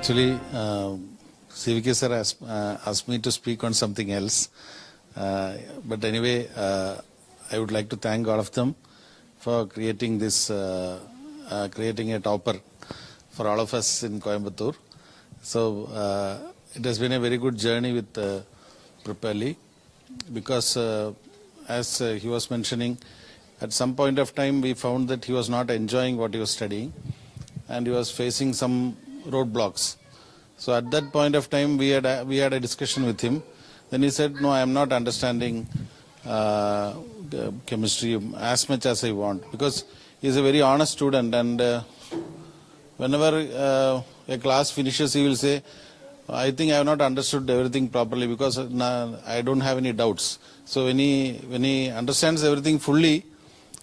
Actually, CVK sir asked me to speak on something else. But anyway, I would like to thank all of them for creating this, creating a topper for all of us in Coimbatore. So it has been a very good journey with Propelli, because as he was mentioning, at some point of time we found that he was not enjoying what he was studying and he was facing some roadblocks. So at that point of time we had a discussion with him. Then he said, no, I am not understanding chemistry as much as I want, because he is a very honest student, and whenever a class finishes he will say, I think I have not understood everything properly because I don't have any doubts. So when he understands everything fully,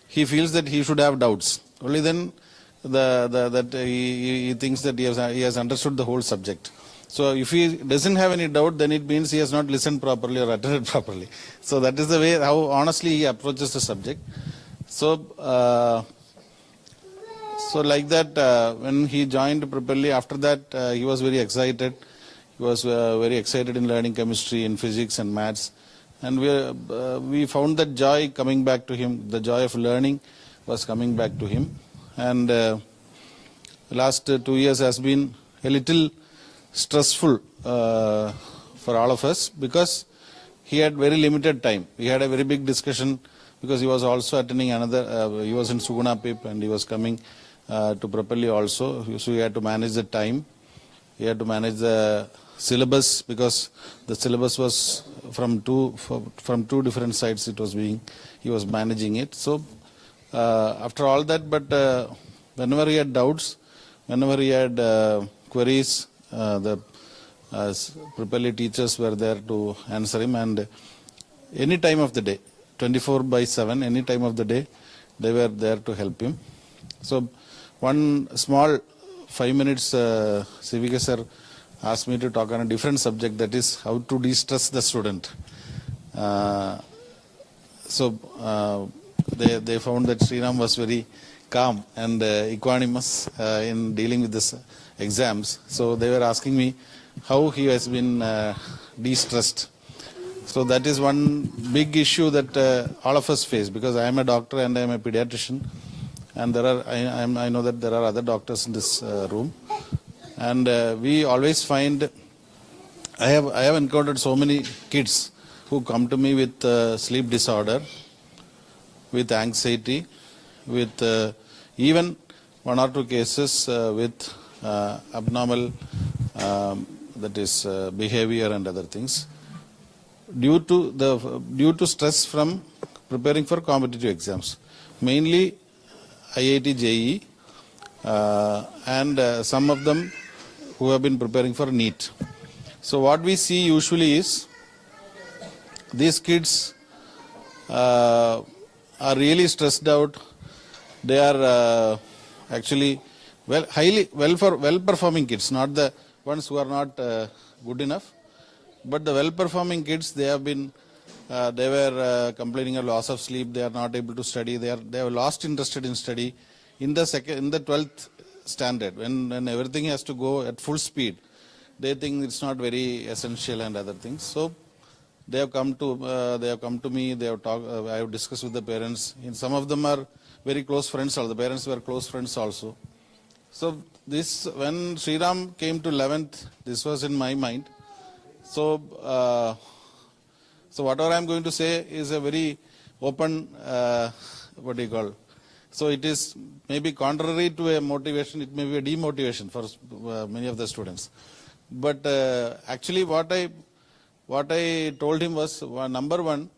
he feels that he should have doubts. Only then that he thinks that he has understood the whole subject. So if he doesn't have any doubt, then it means he has not listened properly or attended properly. So that is the way how honestly he approaches the subject. So so like that, when he joined Propelli, after that he was very excited. He was very excited in learning chemistry, in physics and maths. And we found that joy coming back to him. The joy of learning was coming back to him. And last 2 years has been a little stressful for all of us, because he had very limited time. We had a very big discussion because he was also attending another, he was in Suguna PIP and he was coming to Propelli also. So he had to manage the time. He had to manage the syllabus, because the syllabus was from two different sides he was managing it. So after all that, but whenever he had doubts, whenever he had queries, the Propelli teachers were there to answer him, and any time of the day, 24/7, any time of the day, they were there to help him. So one small 5 minutes, CVK sir asked me to talk on a different subject, that is how to de-stress the student. So they found that Shriram was very calm and equanimous in dealing with this exams. So they were asking me how he has been de-stressed. So that is one big issue that all of us face, because I am a doctor and I am a pediatrician, and I know that there are other doctors in this room, and we always find, I have encountered so many kids who come to me with sleep disorder, with anxiety, with even 1 or 2 cases with abnormal that is behavior and other things, due to stress from preparing for competitive exams, mainly IIT JEE, and some of them who have been preparing for NEET. So what we see usually is these kids are really stressed out. They are actually well-performing kids, not the ones who are not good enough, but the well-performing kids. They were complaining of loss of sleep. They are not able to study. They have lost interest in study in the 12th standard, when everything has to go at full speed. They think it's not very essential and other things. So they have come to me. They have talked. I have discussed with the parents. And some of them are very close friends. All the parents were close friends also. So this, when Shriram came to 11th, this was in my mind. So so whatever I am going to say is a very open, So it is maybe contrary to a motivation. It may be a demotivation for many of the students. But actually what I told him was, number one,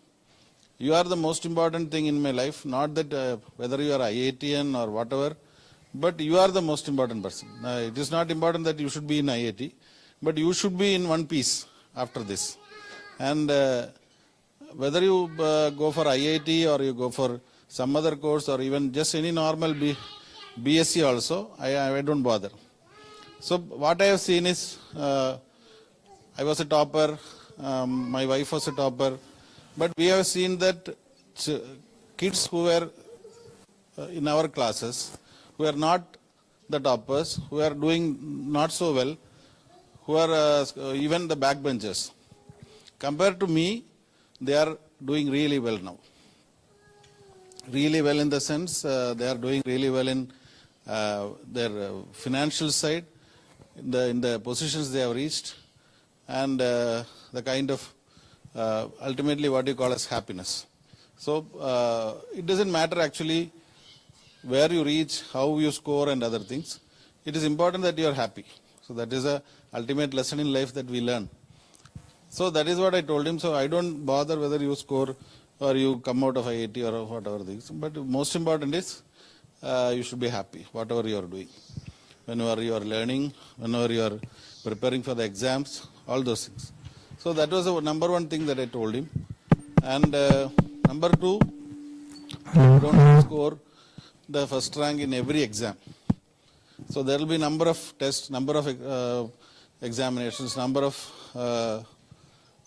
you are the most important thing in my life. Not that whether you are IITian or whatever, but you are the most important person. It is not important that you should be in IIT, but you should be in one piece after this. And whether you go for IIT or you go for some other course or even just any normal BSc also, I don't bother. So what I have seen is, I was a topper, my wife was a topper, but we have seen that kids who were in our classes, who are not the toppers, who are doing not so well, who are even the backbenchers. Compared to me, they are doing really well now. Really well in the sense they are doing really well in their financial side, in the positions they have reached, and the kind of ultimately what you call as happiness. So it doesn't matter actually where you reach, how you score and other things. It is important that you are happy. So that is a ultimate lesson in life that we learn. So that is what I told him. So I don't bother whether you score or you come out of IIT or whatever things. But most important is you should be happy, whatever you are doing. Whenever you are learning, whenever you are preparing for the exams, all those things. So that was the number one thing that I told him. And number two, you don't score the first rank in every exam. So there will be number of tests, number of examinations, number of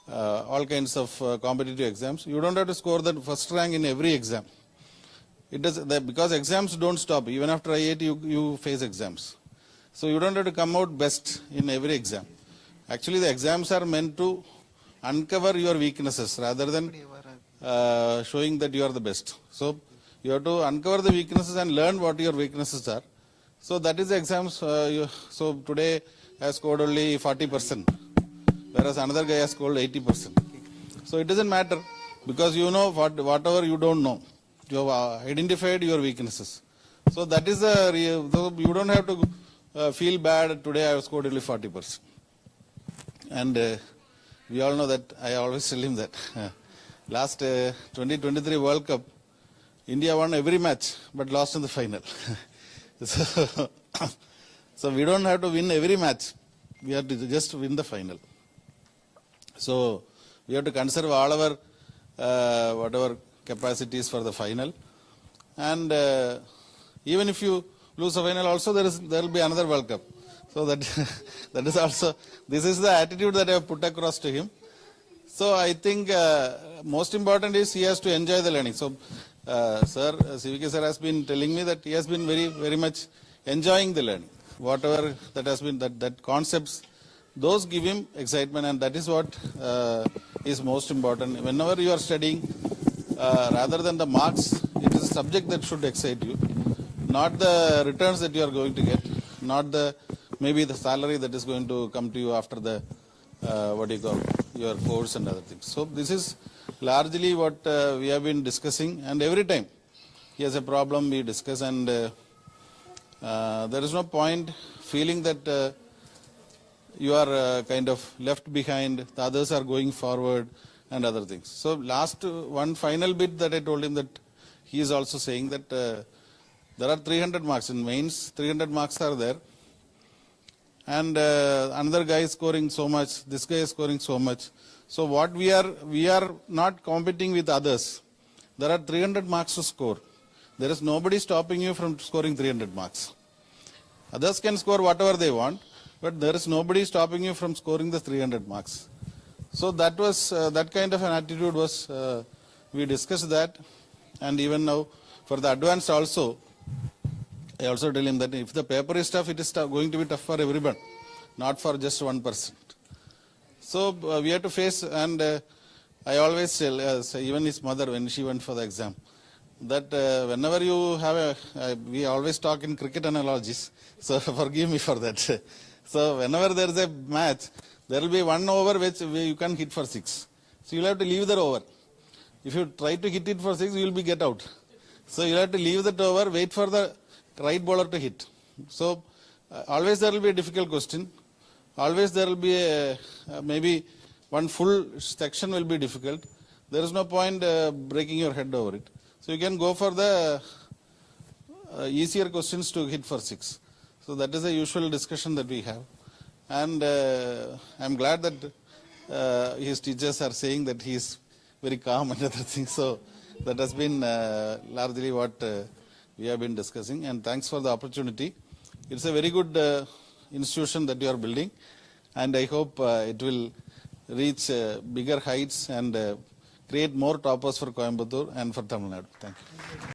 all kinds of competitive exams. You don't have to score the first rank in every exam. It does because exams don't stop. Even after IIT, you face exams. So you don't have to come out best in every exam. Actually, the exams are meant to uncover your weaknesses rather than showing that you are the best. So you have to uncover the weaknesses and learn what your weaknesses are. So that is the exams. So today I scored only 40%, whereas another guy has scored 80%. So it doesn't matter because you know whatever you don't know. You have identified your weaknesses. So that is you don't have to feel bad. Today I have scored only 40%. And we all know that I always tell him that last 2023 World Cup, India won every match but lost in the final. So we don't have to win every match. We have to just win the final. So we have to conserve all our whatever capacities for the final. And even if you lose the final also, there will be another World Cup. So that is also, this is the attitude that I have put across to him. So I think most important is he has to enjoy the learning. So sir, CVK sir has been telling me that he has been very much enjoying the learning. Whatever that has been, that concepts, those give him excitement, and that is what is most important. Whenever you are studying, rather than the marks, it is a subject that should excite you, not the returns that you are going to get, not the maybe the salary that is going to come to you after the what do you call your course and other things. So this is largely what we have been discussing, and every time he has a problem we discuss, and there is no point feeling that you are kind of left behind, the others are going forward and other things. So last one final bit that I told him, that he is also saying that there are 300 marks in mains, 300 marks are there, and another guy is scoring so much, this guy is scoring so much. So what we are not competing with others. There are 300 marks to score. There is nobody stopping you from scoring 300 marks. Others can score whatever they want, but there is nobody stopping you from scoring the 300 marks. So that was that kind of an attitude was we discussed that, and even now for the advanced also, I also tell him that if the paper is tough, it is going to be tough for everyone, not for just one person. So we have to face, and I always tell, even his mother when she went for the exam, that whenever you have we always talk in cricket analogies, so forgive me for that. So whenever there is a match, there will be one over which you can hit for 6. So you will have to leave that over. If you try to hit it for 6, you will be get out. So you will have to leave that over, wait for the right bowler to hit. So always there will be a difficult question. Always there will be maybe one full section will be difficult. There is no point breaking your head over it. So you can go for the easier questions to hit for 6. So that is the usual discussion that we have. And I am glad that his teachers are saying that he is very calm and other things. So that has been largely what we have been discussing. And thanks for the opportunity. It's a very good institution that you are building, and I hope it will reach bigger heights and create more toppers for Coimbatore and for Tamilnadu. Thank you.